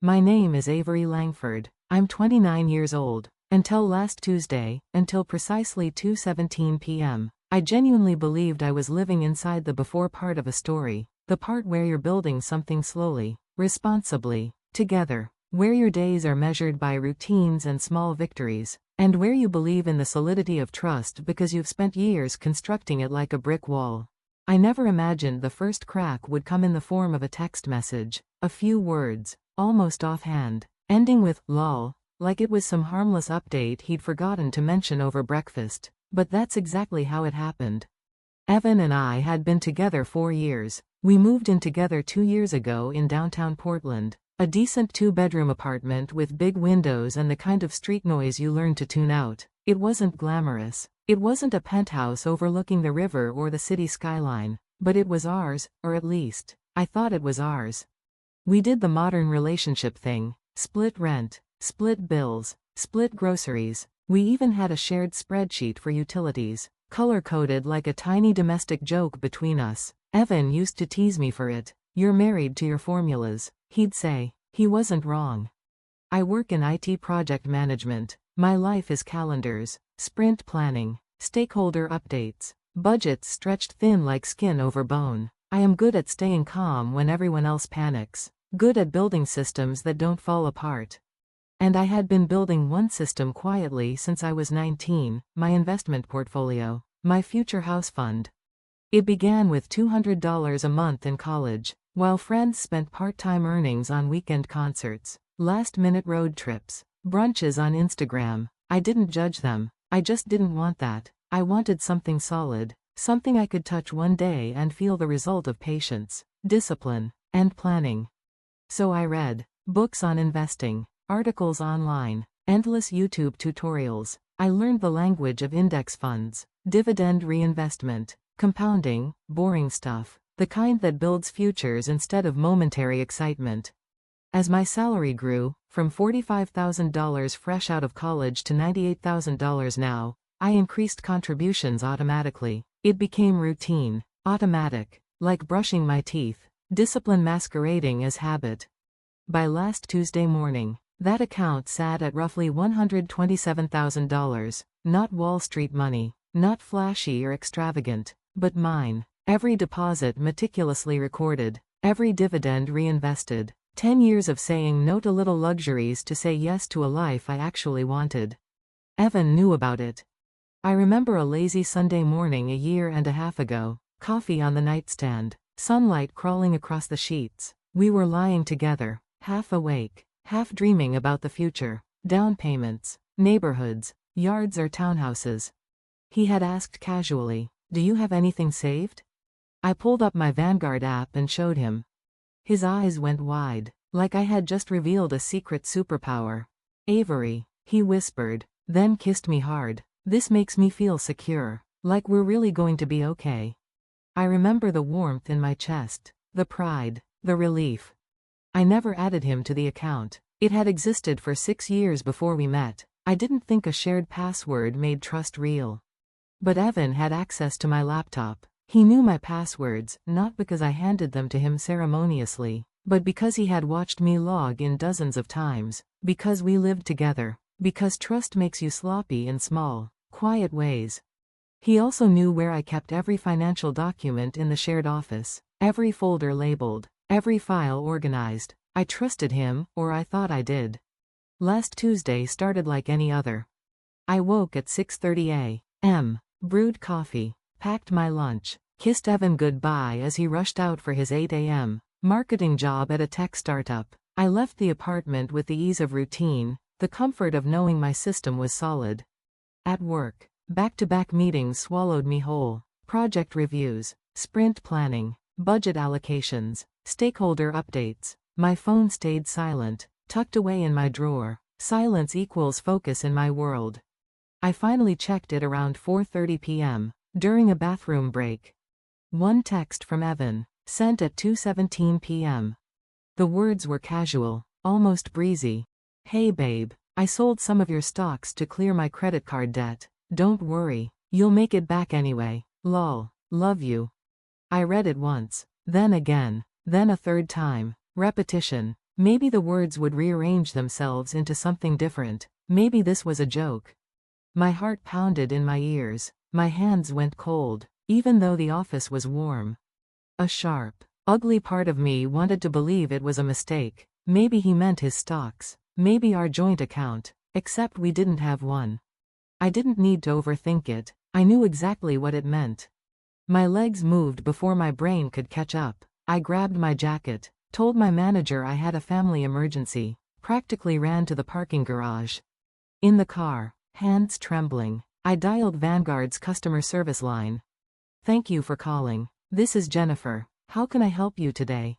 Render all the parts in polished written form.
My name is Avery Langford. I'm 29 years old. Until last Tuesday, until precisely 2:17 p.m., I genuinely believed I was living inside the before part of a story, the part where you're building something slowly, responsibly, together, where your days are measured by routines and small victories, and where you believe in the solidity of trust because you've spent years constructing it like a brick wall. I never imagined the first crack would come in the form of a text message, a few words, almost offhand, ending with "lol," like it was some harmless update he'd forgotten to mention over breakfast. But that's exactly how it happened. Evan and I had been together 4 years. We moved in together 2 years ago in downtown Portland, a decent 2-bedroom apartment with big windows and the kind of street noise you learn to tune out. It wasn't glamorous. It wasn't a penthouse overlooking the river or the city skyline, but it was ours, or at least, I thought it was ours. We did the modern relationship thing: split rent, split bills, split groceries. We even had a shared spreadsheet for utilities, color-coded like a tiny domestic joke between us. Evan used to tease me for it. "You're married to your formulas," he'd say. He wasn't wrong. I work in IT project management. My life is calendars, sprint planning, stakeholder updates, budgets stretched thin like skin over bone. I am good at staying calm when everyone else panics, good at building systems that don't fall apart. And I had been building one system quietly since I was 19, my investment portfolio, my future house fund. It began with $200 a month in college, while friends spent part-time earnings on weekend concerts, last-minute road trips, brunches on Instagram. I didn't judge them. I just didn't want that. I wanted something solid, something I could touch one day and feel the result of patience, discipline, and planning. So I read books on investing, articles online, endless YouTube tutorials. I learned the language of index funds, dividend reinvestment, compounding, boring stuff, the kind that builds futures instead of momentary excitement. As my salary grew, from $45,000 fresh out of college to $98,000 now, I increased contributions automatically. It became routine, automatic, like brushing my teeth, discipline masquerading as habit. By last Tuesday morning, that account sat at roughly $127,000, not Wall Street money, not flashy or extravagant, but mine. Every deposit meticulously recorded, every dividend reinvested. 10 years of saying no to little luxuries to say yes to a life I actually wanted. Evan knew about it. I remember a lazy Sunday morning a year and a half ago, coffee on the nightstand, sunlight crawling across the sheets. We were lying together, half awake, half dreaming about the future, down payments, neighborhoods, yards or townhouses. He had asked casually, "Do you have anything saved?" I pulled up my Vanguard app and showed him. His eyes went wide, like I had just revealed a secret superpower. "Avery," he whispered, then kissed me hard. "This makes me feel secure, like we're really going to be okay." I remember the warmth in my chest, the pride, the relief. I never added him to the account. It had existed for 6 years before we met. I didn't think a shared password made trust real. But Evan had access to my laptop. He knew my passwords, not because I handed them to him ceremoniously, but because he had watched me log in dozens of times, because we lived together, because trust makes you sloppy in small, quiet ways. He also knew where I kept every financial document in the shared office, every folder labeled, every file organized. I trusted him, or I thought I did. Last Tuesday started like any other. I woke at 6:30 a.m., brewed coffee, packed my lunch, kissed Evan goodbye as he rushed out for his 8 a.m. marketing job at a tech startup. I left the apartment with the ease of routine, the comfort of knowing my system was solid. At work, back-to-back meetings swallowed me whole. Project reviews, sprint planning, budget allocations, stakeholder updates. My phone stayed silent, tucked away in my drawer. Silence equals focus in my world. I finally checked it around 4:30 p.m., during a bathroom break. One text from Evan, sent at 2:17 p.m. The words were casual, almost breezy. "Hey babe, I sold some of your stocks to clear my credit card debt. Don't worry, you'll make it back anyway. Lol, love you." I read it once, then again, then a third time. Repetition. Maybe the words would rearrange themselves into something different. Maybe this was a joke. My heart pounded in my ears. My hands went cold, even though the office was warm. A sharp, ugly part of me wanted to believe it was a mistake. Maybe he meant his stocks. Maybe our joint account. Except we didn't have one. I didn't need to overthink it. I knew exactly what it meant. My legs moved before my brain could catch up. I grabbed my jacket, told my manager I had a family emergency, practically ran to the parking garage. In the car, hands trembling, I dialed Vanguard's customer service line. "Thank you for calling. This is Jennifer. How can I help you today?"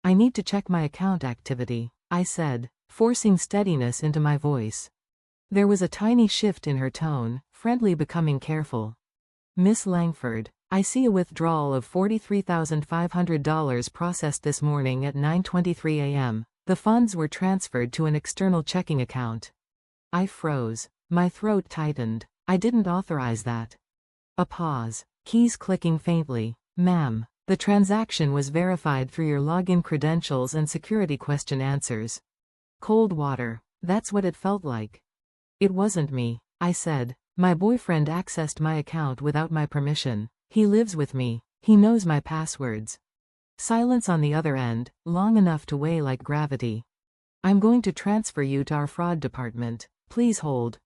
"I need to check my account activity," I said, forcing steadiness into my voice. There was a tiny shift in her tone, friendly becoming careful. "Miss Langford, I see a withdrawal of $43,500 processed this morning at 9:23 a.m. The funds were transferred to an external checking account." I froze. My throat tightened. I didn't authorize that. A pause. Keys clicking faintly. "Ma'am, the transaction was verified through your login credentials and security question answers." Cold water. That's what it felt like. "It wasn't me," I said. "My boyfriend accessed my account without my permission. He lives with me. He knows my passwords." Silence on the other end, long enough to weigh like gravity. "I'm going to transfer you to our fraud department. Please hold."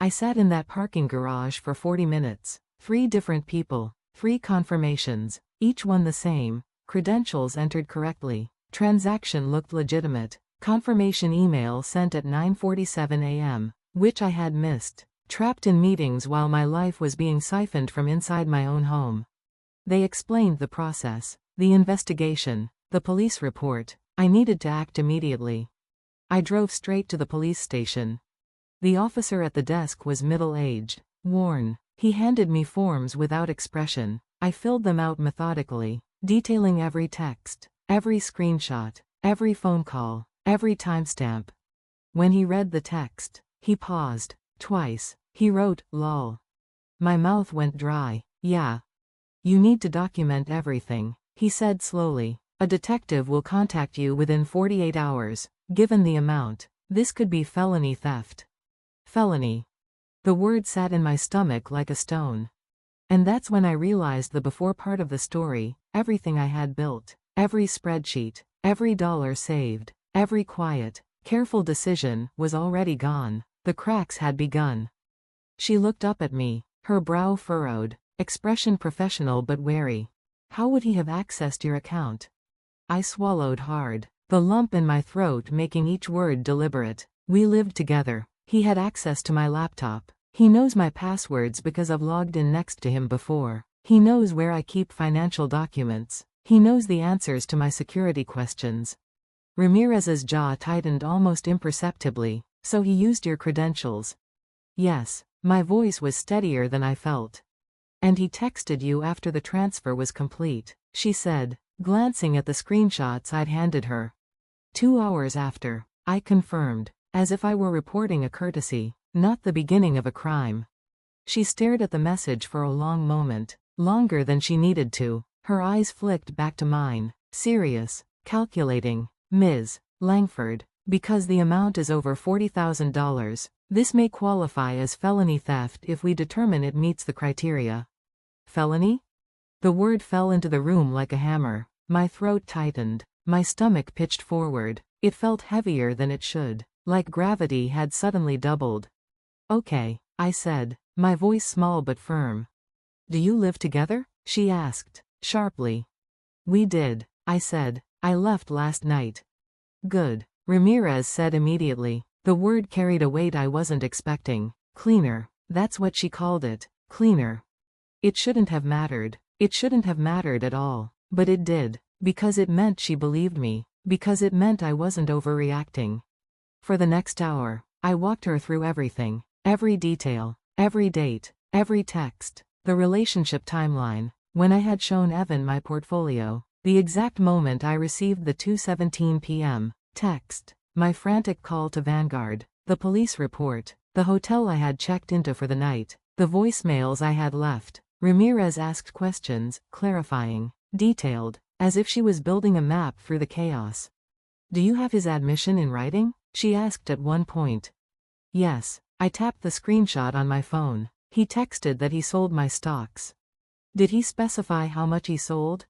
I sat in that parking garage for 40 minutes. 3 different people, 3 confirmations, each one the same. Credentials entered correctly. Transaction looked legitimate. Confirmation email sent at 9:47 a.m., which I had missed. Trapped in meetings while my life was being siphoned from inside my own home. They explained the process, the investigation, the police report. I needed to act immediately. I drove straight to the police station. The officer at the desk was middle-aged, worn. He handed me forms without expression. I filled them out methodically, detailing every text, every screenshot, every phone call, every timestamp. When he read the text, he paused. Twice. He wrote, "Lol." My mouth went dry. "Yeah. You need to document everything," he said slowly. "A detective will contact you within 48 hours. Given the amount, this could be felony theft." Felony. The word sat in my stomach like a stone. And that's when I realized the before part of the story, everything I had built, every spreadsheet, every dollar saved, every quiet, careful decision, was already gone. The cracks had begun. She looked up at me, her brow furrowed, expression professional but wary. "How would he have accessed your account?" I swallowed hard, the lump in my throat making each word deliberate. "We lived together. He had access to my laptop. He knows my passwords because I've logged in next to him before. He knows where I keep financial documents. He knows the answers to my security questions." Ramirez's jaw tightened almost imperceptibly. "So he used your credentials?" "Yes." My voice was steadier than I felt. "And he texted you after the transfer was complete," she said, glancing at the screenshots I'd handed her. 2 hours after," I confirmed, as if I were reporting a courtesy, not the beginning of a crime. She stared at the message for a long moment, longer than she needed to. Her eyes flicked back to mine, serious, calculating. "Ms. Langford, because the amount is over $40,000, this may qualify as felony theft if we determine it meets the criteria." "Felony?" The word fell into the room like a hammer. My throat tightened. My stomach pitched forward. It felt heavier than it should, like gravity had suddenly doubled. "Okay," I said, my voice small but firm. "Do you live together?" she asked, sharply. "We did," I said. "I left last night." "Good," Ramirez said immediately. The word carried a weight I wasn't expecting. "Cleaner." That's what she called it. Cleaner. It shouldn't have mattered. It shouldn't have mattered at all. But it did. Because it meant she believed me. Because it meant I wasn't overreacting. For the next hour, I walked her through everything. Every detail. Every date. Every text. The relationship timeline. When I had shown Evan my portfolio. The exact moment I received the 2:17 p.m. text. My frantic call to Vanguard. The police report. The hotel I had checked into for the night. The voicemails I had left. Ramirez asked questions, clarifying, detailed, as if she was building a map through the chaos. Do you have his admission in writing? She asked at one point. Yes. I tapped the screenshot on my phone. He texted that he sold my stocks. Did he specify how much he sold?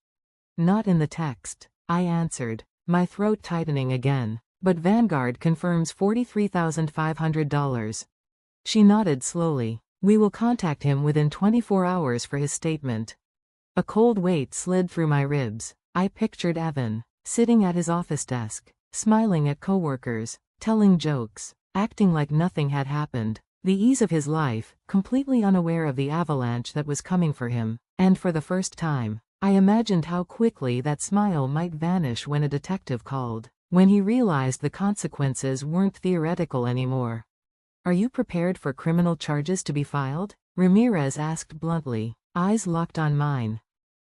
Not in the text, I answered, my throat tightening again. But Vanguard confirms $43,500. She nodded slowly. We will contact him within 24 hours for his statement. A cold weight slid through my ribs. I pictured Evan, sitting at his office desk, smiling at coworkers, telling jokes, acting like nothing had happened. The ease of his life, completely unaware of the avalanche that was coming for him. And for the first time, I imagined how quickly that smile might vanish when a detective called. When he realized the consequences weren't theoretical anymore. Are you prepared for criminal charges to be filed? Ramirez asked bluntly, eyes locked on mine.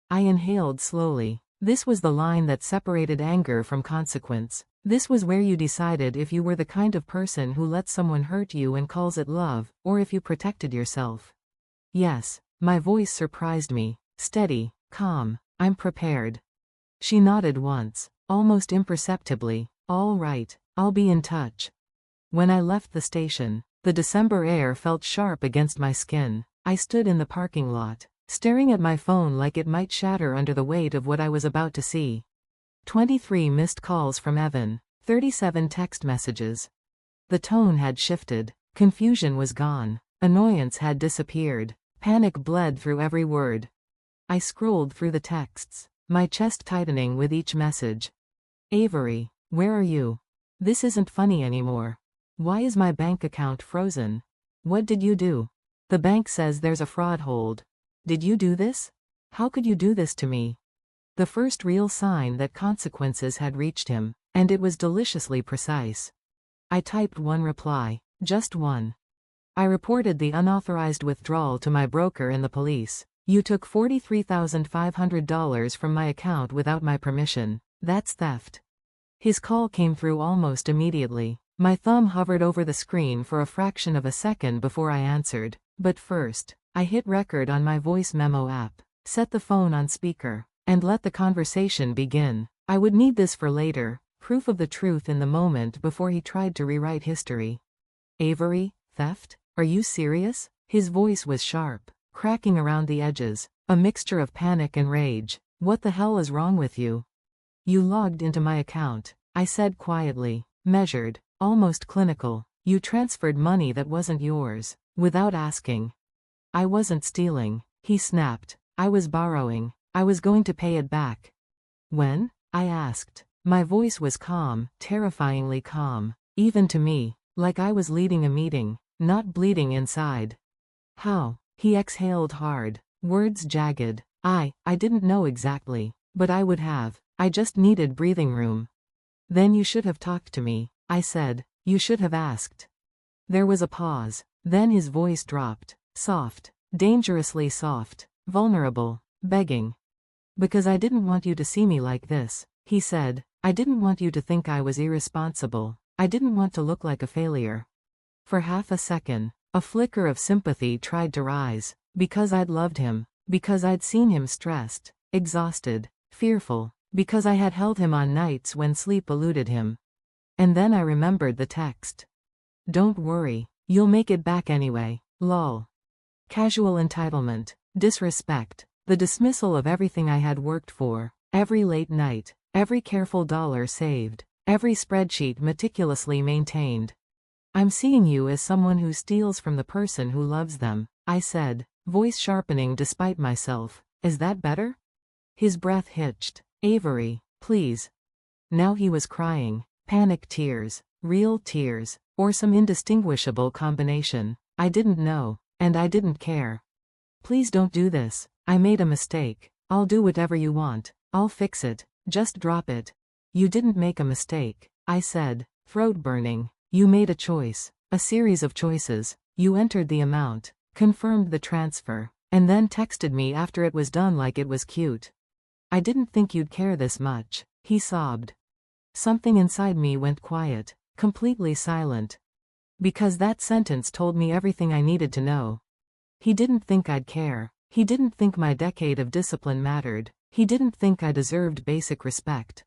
I inhaled slowly. This was the line that separated anger from consequence. This was where you decided if you were the kind of person who lets someone hurt you and calls it love, or if you protected yourself. Yes, my voice surprised me. Steady, calm, I'm prepared. She nodded once, almost imperceptibly. All right, I'll be in touch. When I left the station, the December air felt sharp against my skin. I stood in the parking lot, staring at my phone like it might shatter under the weight of what I was about to see. 23 missed calls from Evan, 37 text messages. The tone had shifted, confusion was gone, annoyance had disappeared, panic bled through every word. I scrolled through the texts, my chest tightening with each message. Avery, where are you? This isn't funny anymore. Why is my bank account frozen? What did you do? The bank says there's a fraud hold. Did you do this? How could you do this to me? The first real sign that consequences had reached him, and it was deliciously precise. I typed one reply, just one. I reported the unauthorized withdrawal to my broker and the police. You took $43,500 from my account without my permission. That's theft. His call came through almost immediately. My thumb hovered over the screen for a fraction of a second before I answered. But first, I hit record on my voice memo app, set the phone on speaker, and let the conversation begin. I would need this for later, proof of the truth in the moment before he tried to rewrite history. Avery, theft? Are you serious? His voice was sharp, cracking around the edges, a mixture of panic and rage. What the hell is wrong with you? You logged into my account, I said quietly, measured, almost clinical. You transferred money that wasn't yours, without asking. I wasn't stealing, he snapped. I was borrowing. I was going to pay it back. When? I asked. My voice was calm, terrifyingly calm, even to me, like I was leading a meeting, not bleeding inside. How? He exhaled hard, words jagged. I didn't know exactly, but I would have. I just needed breathing room. Then you should have talked to me, I said. You should have asked. There was a pause. Then his voice dropped, soft, dangerously soft, vulnerable, begging. Because I didn't want you to see me like this, he said. I didn't want you to think I was irresponsible. I didn't want to look like a failure. For half a second, a flicker of sympathy tried to rise. Because I'd loved him. Because I'd seen him stressed, exhausted, fearful. Because I had held him on nights when sleep eluded him. And then I remembered the text. Don't worry, you'll make it back anyway, lol. Casual entitlement, disrespect, the dismissal of everything I had worked for, every late night, every careful dollar saved, every spreadsheet meticulously maintained. I'm seeing you as someone who steals from the person who loves them, I said, voice sharpening despite myself. Is that better? His breath hitched. Avery, please. Now he was crying, panic tears, real tears, or some indistinguishable combination. I didn't know, and I didn't care. Please don't do this. I made a mistake. I'll do whatever you want. I'll fix it. Just drop it. You didn't make a mistake, I said, throat burning. You made a choice, a series of choices. You entered the amount, confirmed the transfer, and then texted me after it was done like it was cute. I didn't think you'd care this much, he sobbed. Something inside me went quiet, completely silent. Because that sentence told me everything I needed to know. He didn't think I'd care. He didn't think my decade of discipline mattered. He didn't think I deserved basic respect.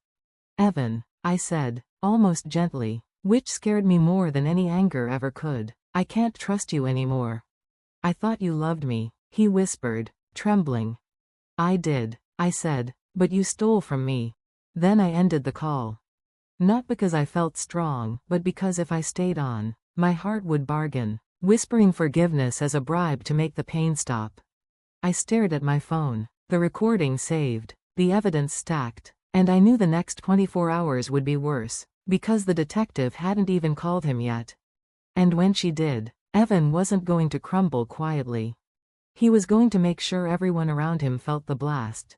Evan, I said, almost gently, which scared me more than any anger ever could. I can't trust you anymore. I thought you loved me, he whispered, trembling. I did, I said, but you stole from me. Then I ended the call. Not because I felt strong, but because if I stayed on, my heart would bargain, whispering forgiveness as a bribe to make the pain stop. I stared at my phone, the recording saved, the evidence stacked, and I knew the next 24 hours would be worse, because the detective hadn't even called him yet. And when she did, Evan wasn't going to crumble quietly. He was going to make sure everyone around him felt the blast.